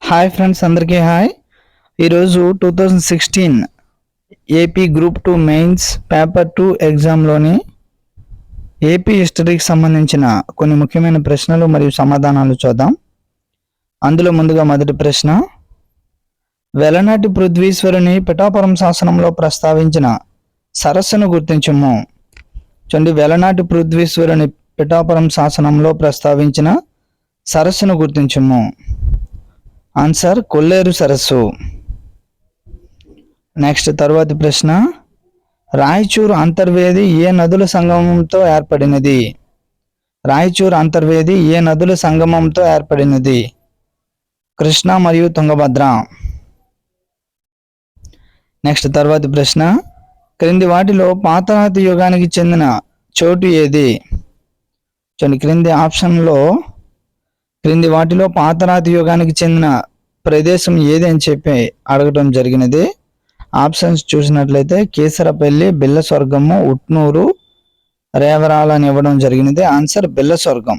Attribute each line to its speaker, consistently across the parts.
Speaker 1: Hi friends, అందరికీ hi. ఈరోజు 2016 AP group 2 mains paper 2 ఎగ్జామ్లోని ఏపీ హిస్టరీకి సంబంధించిన కొన్ని ముఖ్యమైన ప్రశ్నలు మరియు సమాధానాలు చూద్దాం. అందులో ముందుగా మొదటి ప్రశ్న, వెలనాటి పృథ్వీశ్వరుని పిఠాపురం శాసనంలో ప్రస్తావించిన సరస్సును గుర్తించము. చూడండి, వెలనాటి పృథ్వీశ్వరుని పిఠాపురం శాసనంలో ప్రస్తావించిన సరస్సును గుర్తించము. ఆన్సర్ కొల్లేరు సరస్సు. నెక్స్ట్ తర్వాతి ప్రశ్న, రాయచూరు అంతర్వేది ఏ నదుల సంగమంతో ఏర్పడినది? రాయచూరు అంతర్వేది ఏ నదుల సంగమంతో ఏర్పడినది? కృష్ణ మరియు తుంగభద్ర. నెక్స్ట్ తర్వాతి ప్రశ్న, క్రింది వాటిలో పాతరాతి యుగానికి చెందిన చోటు ఏది? చూడండి, క్రింది వాటిలో పాతరాతి యుగానికి చెందిన ప్రదేశం ఏది అని చెప్పి అడగడం జరిగినది. ఆప్షన్స్ చూసినట్లయితే కేసరపల్లి, బిల్లస్వర్గము, ఉట్నూరు, రేవరాల అని ఇవ్వడం జరిగినది. ఆన్సర్ బిల్లస్వర్గం.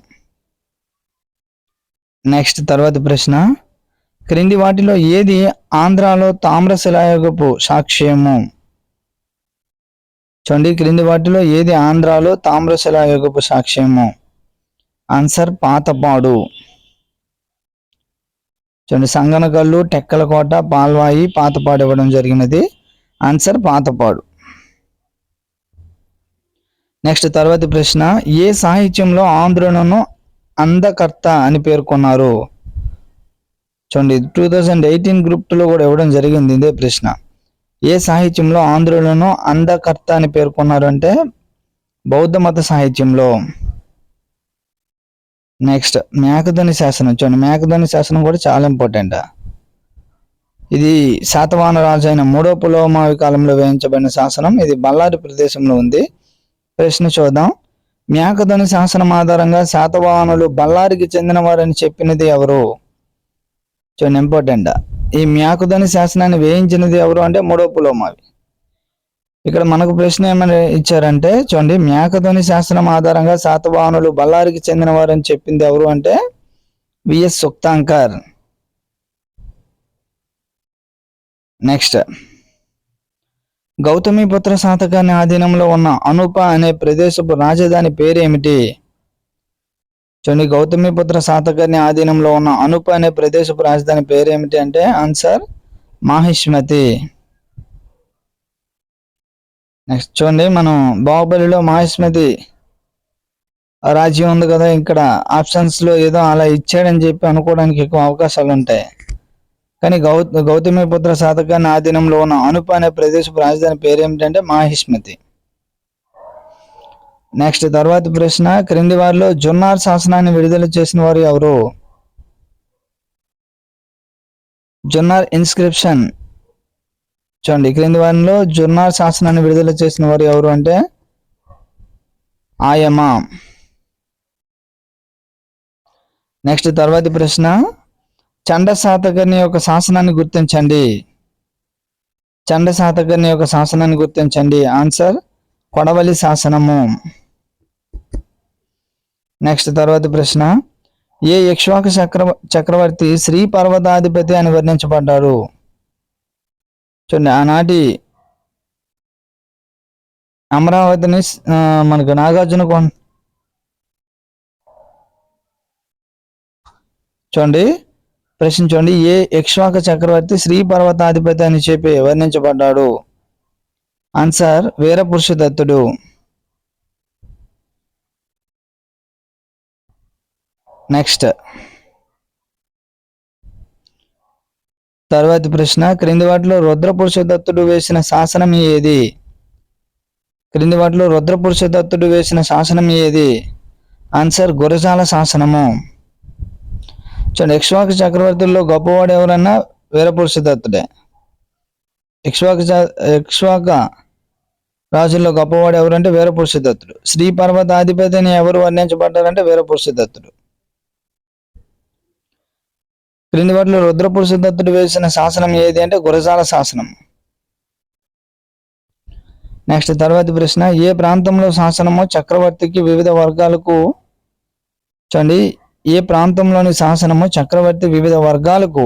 Speaker 1: నెక్స్ట్ తర్వాతి ప్రశ్న, క్రింది వాటిలో ఏది ఆంధ్రాలో తామ్రశిలాయుగపు సాక్ష్యము? చూడండి, క్రింది వాటిలో ఏది ఆంధ్రాలో తామ్రశిలాయుగపు సాక్ష్యము? ఆన్సర్ పాతపాడు. చూడండి, సంగనకల్లు, టెక్కలకోట, పాల్వాయి, పాతపాడు ఇవ్వడం జరిగినది. ఆన్సర్ పాతపాడు. నెక్స్ట్ తర్వాతి ప్రశ్న, ఏ సాహిత్యంలో ఆంధ్రులను అందకర్త అని పేర్కొన్నారు? చూడండి, 2018 గ్రూప్ 2లో కూడా ఇవ్వడం జరిగింది ఇదే ప్రశ్న. ఏ సాహిత్యంలో ఆంధ్రులను అందకర్త అని పేర్కొన్నారు అంటే బౌద్ధ మత సాహిత్యంలో. నెక్స్ట్ మేకధని శాసనం. చూడండి, మేకధని శాసనం కూడా చాలా ఇంపార్టెంట్. ఇది శాతవాహన రాజు అయిన 3వ పులోమావి కాలంలో వేయించబడిన శాసనం. ఇది బళ్ళారి ప్రదేశంలో ఉంది. ప్రశ్న చూద్దాం, మేకధని శాసనం ఆధారంగా శాతవాహనులు బళ్ళారికి చెందినవారని చెప్పినది ఎవరు? చూడండి, ఇంపార్టెంట్. ఈ మేకధని శాసనాన్ని వేయించినది ఎవరు అంటే 3వ పులోమావి. ఇక్కడ మనకు ప్రశ్న ఏమని ఇచ్చారంటే, చూడండి, మేకధని శాసనం ఆధారంగా శాతవాహనులు బళ్ళారికి చెందిన వారని చెప్పింది ఎవరు అంటే విఎస్ సుక్తాంకర్. నెక్స్ట్, గౌతమిపుత్ర శాతకాన్ని ఆధీనంలో ఉన్న అనూప అనే ప్రదేశపు రాజధాని పేరేమిటి? చూడండి, గౌతమిపుత్ర శాతకాన్ని ఆధీనంలో ఉన్న అనూప అనే ప్రదేశపు రాజధాని పేరేమిటి అంటే ఆన్సర్ మాహిష్మతి. నెక్స్ట్ చూడండి, మనం బాహుబలిలో మాహిష్మతి రాజ్యం ఉంది కదా, ఇక్కడ ఆప్షన్స్ లో ఏదో అలా ఇచ్చాడని చెప్పి అనుకోవడానికి ఎక్కువ అవకాశాలు ఉంటాయి. కానీ గౌతమిపుత్ర శాతకాన్ని ఆధీనంలో ఉన్న అనూప అనే ప్రదేశపు రాజధాని పేరేమిటంటే మాహిష్మతి. నెక్స్ట్ తర్వాతి ప్రశ్న, క్రింది వారిలో జున్నార్ శాసనాన్ని విడుదల చేసిన వారు ఎవరు? జున్నార్ ఇన్స్క్రిప్షన్. చూడండి, క్రింది వారిలో జున్నార్ శాసనాన్ని విడుదల చేసిన వారు ఎవరు అంటే ఆయమా. నెక్స్ట్ తర్వాతి ప్రశ్న, చండ శాతకర్ణి యొక్క శాసనాన్ని గుర్తించండి. చండ శాతకర్ణి యొక్క శాసనాన్ని గుర్తించండి. ఆన్సర్ కొడవలి శాసనము. నెక్స్ట్ తర్వాతి ప్రశ్న, ఏ ఇక్ష్వాకు చక్రవర్తి శ్రీ పర్వతాధిపతి అని వర్ణించబడ్డారు? చూడండి, ఆనాటి అమరావతిని మనకు నాగార్జున చూడండి ప్రశ్న చూడండి, ఏ ఇక్ష్వాకు చక్రవర్తి శ్రీ పర్వతాధిపతి అని చెప్పి వర్ణించబడ్డాడు? ఆన్సర్ వీరపురుషదత్తుడు. నెక్స్ట్ తర్వాతి ప్రశ్న, క్రింది వాటిలో రుద్రపురుషదత్తుడు వేసిన శాసనం ఏది? క్రింది వాటిలో రుద్రపురుషదత్తుడు వేసిన శాసనం ఏది? ఆన్సర్ గురజాల శాసనము. చూడండి, ఇక్ష్వాకు చక్రవర్తుల్లో గొప్పవాడు ఎవరన్నా వీరపురుషదత్తుడే. ఇక్ష్వాక రాజుల్లో గొప్పవాడు ఎవరంటే వీరపురుషదత్తుడు. శ్రీ పర్వతాధిపతిని ఎవరు వర్ణించబడ్డారంటే వీరపురుషదత్తుడు. క్రింది వాటిలో రుద్రపురుషదత్తుడు వేసిన శాసనం ఏది అంటే గురజాల శాసనం. నెక్స్ట్ తర్వాతి ప్రశ్న, ఏ ప్రాంతంలో శాసనము చక్రవర్తికి వివిధ వర్గాలకు చూడండి ఏ ప్రాంతంలోని శాసనము చక్రవర్తి వివిధ వర్గాలకు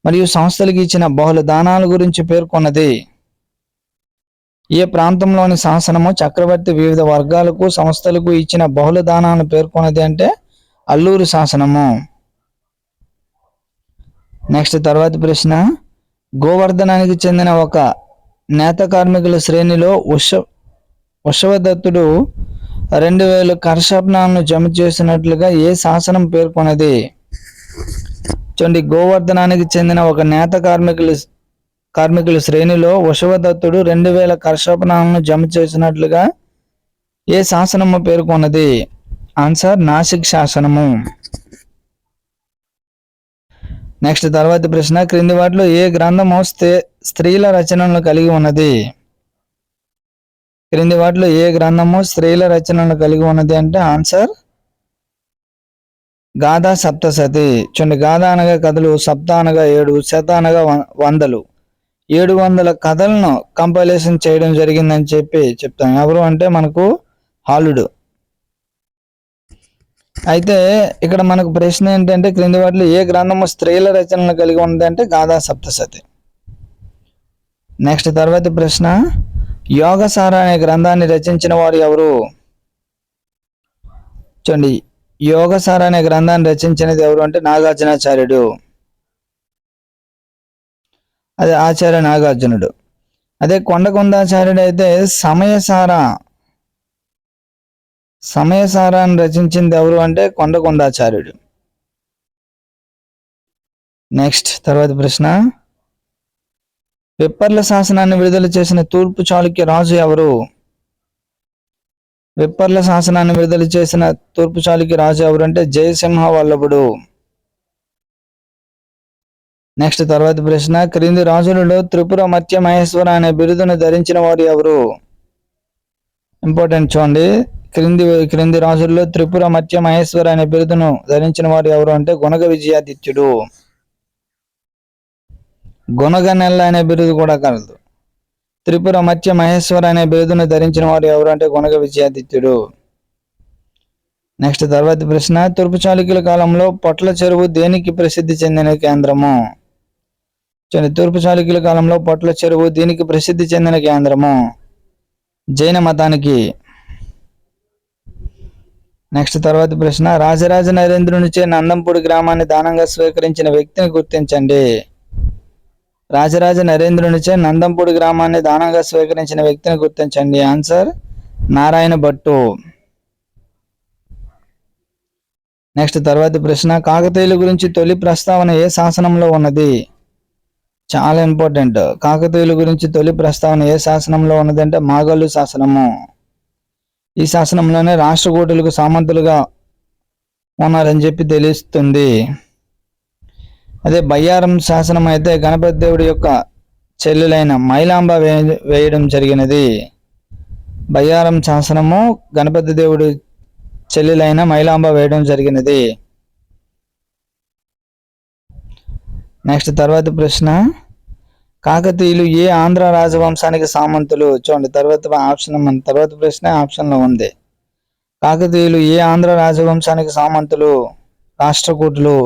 Speaker 1: మరియు సంస్థలకు ఇచ్చిన బహుళ దానాల గురించి పేర్కొన్నది. ఏ ప్రాంతంలోని శాసనము చక్రవర్తి వివిధ వర్గాలకు సంస్థలకు ఇచ్చిన బహుళ దానాలను పేర్కొన్నది అంటే అల్లూరు శాసనము. నెక్స్ట్ తర్వాతి ప్రశ్న, గోవర్ధనానికి చెందిన ఒక నేత కార్మికుల శ్రేణిలో ఉషవదత్తుడు 2000 కరశబ్నాలను జమ చేసినట్లుగా ఏ శాసనం పేర్కొన్నది? చూడండి, గోవర్ధనానికి చెందిన ఒక నేత కార్మికుల శ్రేణిలో ఉషవదత్తుడు 2000 కరశబ్నాలను జమ చేసినట్లుగా ఏ శాసనము పేర్కొన్నది? ఆన్సర్ నాసిక్ శాసనము. నెక్స్ట్ తర్వాతి ప్రశ్న, క్రింది వాటిలో ఏ గ్రంథము స్త్రీల రచనలను కలిగి ఉన్నది? క్రింది వాటిలో ఏ గ్రంథము స్త్రీల రచనలను కలిగి ఉన్నది అంటే ఆన్సర్ గాథా సప్తశతి. చూడండి, గాథ అనగా కథలు, సప్త అనగా 7, శత అనగా 100. 700 కథలను కంపైలేషన్ చేయడం జరిగిందని చెప్తాం. ఎవరు అంటే మనకు హాలుడు. అయితే ఇక్కడ మనకు ప్రశ్న ఏంటంటే, క్రింది వాటిలో ఏ గ్రంథము స్త్రీల రచనలు కలిగి ఉంది అంటే గాథా సప్తశతి. నెక్స్ట్ తర్వాతి ప్రశ్న, యోగసార అనే గ్రంథాన్ని రచించిన వారు ఎవరు? చూడండి, యోగసార అనే గ్రంథాన్ని రచించినది ఎవరు అంటే నాగార్జునాచార్యుడు. అదే ఆచార్య నాగార్జునుడు. అదే కొండకొండాచార్యుడు అయితే సమయసారాన్ని రచించింది ఎవరు అంటే కొండకొండాచార్యుడు. నెక్స్ట్ తర్వాతి ప్రశ్న, విప్పర్ల శాసనాన్ని విడుదల చేసిన తూర్పు చాళుక్య రాజు ఎవరు? విప్పర్ల శాసనాన్ని విడుదల చేసిన తూర్పు చాళుక్య రాజు ఎవరు అంటే జయసింహ వల్లభుడు. నెక్స్ట్ తర్వాతి ప్రశ్న, క్రింది రాజులలో త్రిపుర మత్య మహేశ్వర అనే బిరుదును ధరించిన వారు ఎవరు? ఇంపార్టెంట్ చూడండి, క్రింది రాజుల్లో త్రిపుర మత్య మహేశ్వర అనే బిరుదును ధరించిన వారు ఎవరు అంటే గుణగ విజయాదిత్యుడు. గుణగనెల్ల అనే బిరుదు కూడా కలదు. త్రిపుర మత్య మహేశ్వర అనే బిరుదును ధరించిన వారు ఎవరు అంటే గుణగ విజయాదిత్యుడు. నెక్స్ట్ తర్వాతి ప్రశ్న, తూర్పు చాళుక్యుల కాలంలో పొట్ల చెరువు దేనికి ప్రసిద్ధి చెందిన కేంద్రము? తూర్పు చాళుక్యుల కాలంలో పొట్ల చెరువు దీనికి ప్రసిద్ధి చెందిన కేంద్రము జైన మతానికి. నెక్స్ట్ తర్వాతి ప్రశ్న, రాజరాజ నరేంద్రునిచే నందంపూడి గ్రామాన్ని దానంగా స్వీకరించిన వ్యక్తిని గుర్తించండి. రాజరాజ నరేంద్రునిచే నందంపూడి గ్రామాన్ని దానంగా స్వీకరించిన వ్యక్తిని గుర్తించండి. ఆన్సర్ నారాయణ భట్టు. నెక్స్ట్ తర్వాతి ప్రశ్న, కాకతీయుల గురించి తొలి ప్రస్తావన ఏ శాసనంలో ఉన్నది? చాలా ఇంపార్టెంట్. కాకతీయుల గురించి తొలి ప్రస్తావన ఏ శాసనంలో ఉన్నది అంటే మాగల్లు శాసనము. ఈ శాసనంలోనే రాష్ట్రకూటులకు సామంతులుగా ఉన్నారని తెలుస్తుంది. అదే బయ్యారం శాసనం అయితే గణపతి దేవుడి యొక్క చెల్లెలైన మైలాంబ వేయడం జరిగినది. బయ్యారం శాసనము గణపతి దేవుడి చెల్లెలైన మైలాంబ వేయడం జరిగినది. నెక్స్ట్ తర్వాతి ప్రశ్న, కాకతీయులు ఏ ఆంధ్ర రాజవంశానికి సామంతులు? చూడండి, తర్వాత ప్రశ్న ఆప్షన్లో ఉంది. కాకతీయులు ఏ ఆంధ్ర రాజవంశానికి సామంతులు? రాష్ట్రకూటులు.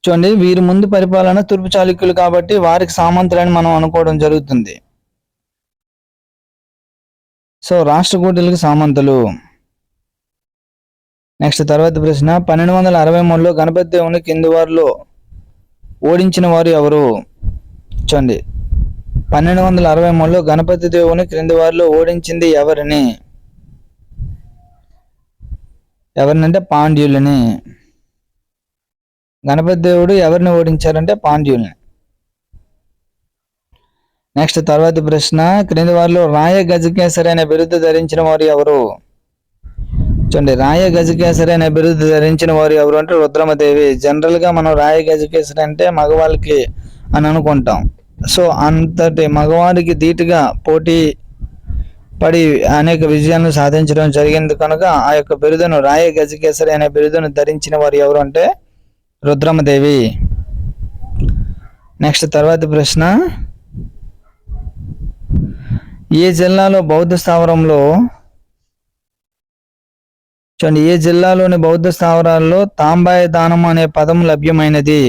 Speaker 1: చూడండి, వీరి ముందు పరిపాలన తూర్పు చాళుక్యులు కాబట్టి వారికి సామంతులని మనం అనుకోవడం జరుగుతుంది. సో రాష్ట్రకూటులకి సామంతులు. నెక్స్ట్ తర్వాత ప్రశ్న, 1263లో గణపతి దేవుని కింది వారిలో ఓడించిన వారు ఎవరు? చూడండి, 1263లో గణపతి దేవుని క్రింది వారిలో ఓడించింది ఎవరినంటే పాండ్యులని. గణపతి దేవుడు ఎవరిని ఓడించారంటే పాండ్యుల్ని. నెక్స్ట్ తర్వాతి ప్రశ్న, క్రింది వారిలో రాయ గజకేసరి అనే బిరుదు ధరించిన వారు ఎవరు? చూడండి, రాయ గజకేసరి అనే బిరుదు ధరించిన వారు ఎవరు అంటే రుద్రమదేవి. జనరల్ గా మనం రాయ గజకేసరి అంటే మగవాళ్ళకి అని అనుకుంటాం. సో అంతటి మగవారికి ధీటుగా పోటీ పడి అనేక విజయాలను సాధించడం జరిగింది కనుక ఆ యొక్క బిరుదును రాయ గజకేసరి అనే బిరుదును ధరించిన వారు ఎవరు అంటే రుద్రమదేవి. నెక్స్ట్ తర్వాతి ప్రశ్న, ఏ జిల్లాలో బౌద్ధ స్థావరంలో చూడండి, ఏ జిల్లాలోని బౌద్ధ స్థావరాల్లో తాంబాయ దానం అనే పదం లభ్యమైనది?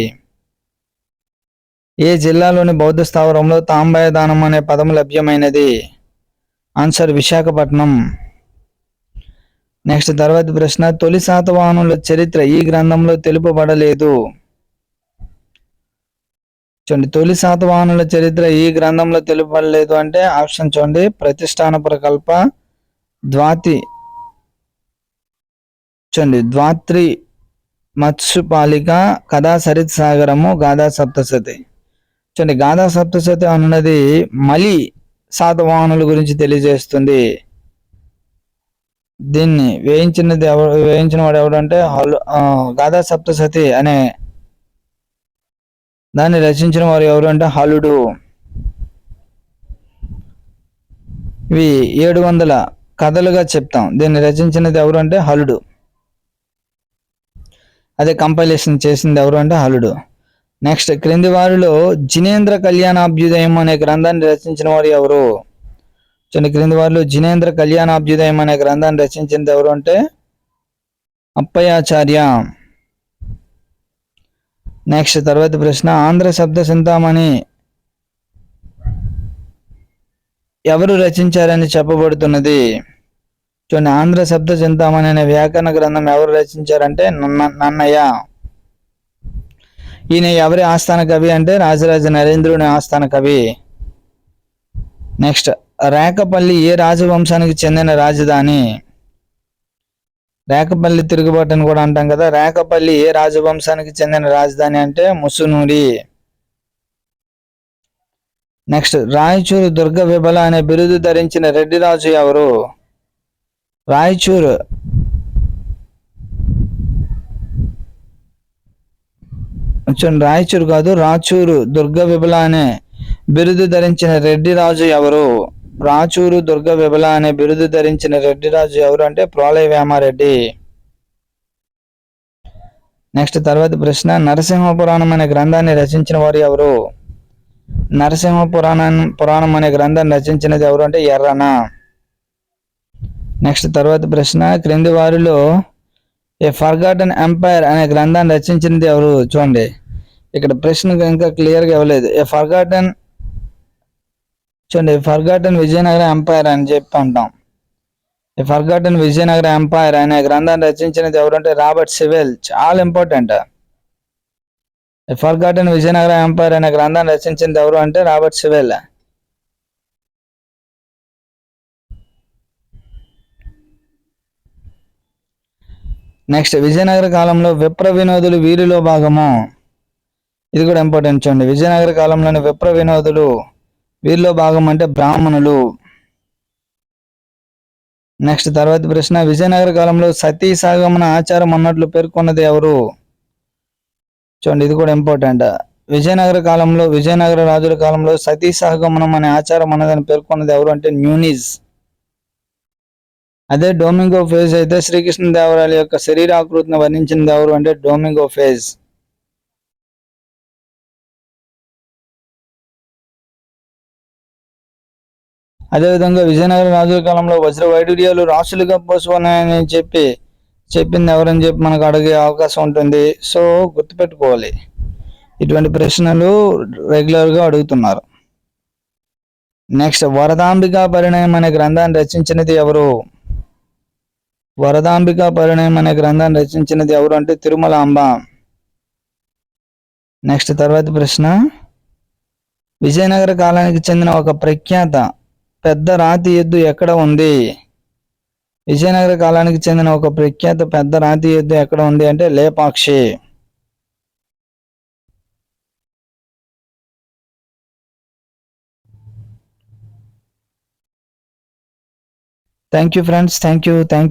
Speaker 1: ఏ జిల్లాలోని బౌద్ధ స్థావరంలో తాంబాయ దానం అనే పదం లభ్యమైనది? ఆన్సర్ విశాఖపట్నం. నెక్స్ట్ తర్వాత ప్రశ్న, తొలి శాతవాహనుల చరిత్ర ఈ గ్రంథంలో తెలుపబడలేదు. చూడండి, తొలి శాతవాహనుల చరిత్ర ఈ గ్రంథంలో తెలుపబడలేదు అంటే ఆప్షన్ చూడండి, ప్రతిష్టాన ప్రకల్ప, ద్వాత్రి మత్స్యపాలిక, కథా సరిత్ సాగరము, గాథా సప్తశతి. చూడండి, గాథా సప్తశతి అన్నది మలి శాతవాహనుల గురించి తెలియజేస్తుంది. దీన్ని వేయించిన వాడు ఎవడంటే గాథా సప్తశతి అనే దాన్ని రచించిన వారు ఎవరు అంటే హలుడు. ఇవి 700 కథలుగా చెప్తాం. దీన్ని రచించినది ఎవరు అంటే హలుడు. అదే కంపైలేషన్ చేసింది ఎవరు అంటే హలుడు. నెక్స్ట్, క్రింది వారిలో జినేంద్ర కళ్యాణాభ్యుదయం అనే గ్రంథాన్ని రచించిన వారు ఎవరు? క్రింది వారిలో జినేంద్ర కళ్యాణాభ్యుదయం అనే గ్రంథాన్ని రచించింది ఎవరు అంటే అప్పయాచార్య. నెక్స్ట్ తర్వాత ప్రశ్న, ఆంధ్ర శబ్ద చింతామణి ఎవరు రచించారని చెప్పబడుతున్నది? చూడండి, ఆంధ్ర శబ్ద చింతామణి అనే వ్యాకరణ గ్రంథం ఎవరు రచించారంటే నన్నయ్య. ఈయన ఎవరి ఆస్థాన కవి అంటే రాజరాజ నరేంద్రుని ఆస్థాన కవి. నెక్స్ట్, రేకపల్లి ఏ రాజవంశానికి చెందిన రాజధాని? రేకపల్లి తిరుగుబాటు అని కూడా అంటాం కదా. రేకపల్లి ఏ రాజవంశానికి చెందిన రాజధాని అంటే ముసునూరి. నెక్స్ట్, రాయచూరు దుర్గ విబల అనే బిరుదు ధరించిన రెడ్డి రాజు ఎవరు? రాయచూరు కాదు, రాచూరు దుర్గ విబల అనే బిరుదు ధరించిన రెడ్డి రాజు ఎవరు? రాచూరు దుర్గ విబల అనే బిరుదు ధరించిన రెడ్డి రాజు ఎవరు అంటే ప్రోలయ వేమారెడ్డి. నెక్స్ట్ తర్వాత ప్రశ్న, నరసింహ పురాణం అనే గ్రంథాన్ని రచించిన వారు ఎవరు? నరసింహ పురాణం అనే గ్రంథాన్ని రచించినది ఎవరు అంటే ఎర్రన. నెక్స్ట్ తర్వాత ప్రశ్న, క్రింది వారిలో ఏ ఫర్గాటన్ ఎంపైర్ అనే గ్రంథాన్ని రచించినది ఎవరు? చూడండి, ఇక్కడ ప్రశ్న ఇంకా క్లియర్గా ఇవ్వలేదు. ఫర్గాటన్ విజయనగర ఎంపైర్ అని చెప్పి అంటాం. ఫర్గాటన్ విజయనగర ఎంపైర్ అనే గ్రంథాన్ని రచించినది ఎవరంటే రాబర్ట్ సివెల్. చాలా ఇంపార్టెంట్. ఫర్గాటన్ విజయనగర ఎంపైర్ అనే గ్రంథాన్ని రచించింది ఎవరు అంటే రాబర్ట్ సివెల్. నెక్స్ట్, విజయనగర కాలంలో విప్ర వినోదులు వీరిలో భాగము. ఇది కూడా ఇంపార్టెంట్ చూడండి, విజయనగర కాలంలోని విప్ర వినోదులు వీరిలో భాగం అంటే బ్రాహ్మణులు. నెక్స్ట్ తర్వాత ప్రశ్న, విజయనగర కాలంలో సతీ సాగమన ఆచారం అన్నట్లు పేర్కొన్నది ఎవరు? చూడండి, ఇది కూడా ఇంపార్టెంట్. విజయనగర రాజుల కాలంలో సతీ సహగమనం అనే ఆచారం అన్నదని పేర్కొన్నది ఎవరు అంటే న్యూనిజ్. అదే డొమింగో ఫేజ్ అయితే శ్రీకృష్ణదేవరాయల యొక్క శరీరాకృతిని వర్ణించింది ఎవరు అంటే డొమింగో ఫేజ్. అదేవిధంగా విజయనగర రాజుల కాలంలో వజ్ర వైడూర్యాలు రాసులుగా పోసుకున్నాయని చెప్పింది ఎవరని చెప్పి మనకు అడిగే అవకాశం ఉంటుంది. సో గుర్తుపెట్టుకోవాలి, ఇటువంటి ప్రశ్నలు రెగ్యులర్గా అడుగుతున్నారు. నెక్స్ట్, వరదాంబికా పరిణయం అనే గ్రంథాన్ని రచించినది ఎవరు? వరదాంబికా పరిణయం అనే గ్రంథాన్ని రచించినది ఎవరు అంటే తిరుమలాంబ. నెక్స్ట్ తర్వాత ప్రశ్న, విజయనగర కాలానికి చెందిన ఒక ప్రఖ్యాత పెద్ద రాతి ఎద్దు ఎక్కడ ఉంది? విజయనగర కాలానికి చెందిన ఒక ప్రఖ్యాత పెద్ద రాతి ఎద్దు ఎక్కడ ఉంది అంటే Lepakshi. Thank you friends, thank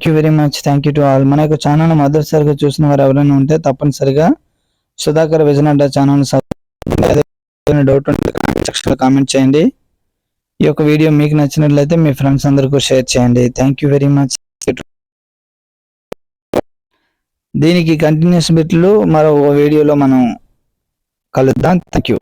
Speaker 1: you very much. Thank you to all. మన యొక్క ఛానల్ మొదటిసారిగా చూసిన వారు ఎవరైనా ఉంటే తప్పనిసరిగా సుధాకర్ విజన్ అడ్డా ఛానల్ డౌట్ ఉంటే కామెంట్ సెక్షన్లో కామెంట్ చేయండి. ఈ యొక్క వీడియో మీకు నచ్చినట్లయితే మీ ఫ్రెండ్స్ అందరికీ షేర్ చేయండి. Thank you very much. దీనికి కంటిన్యూస్ బిట్లు మరో వీడియోలో మనం కలుద్దాం. Thank you.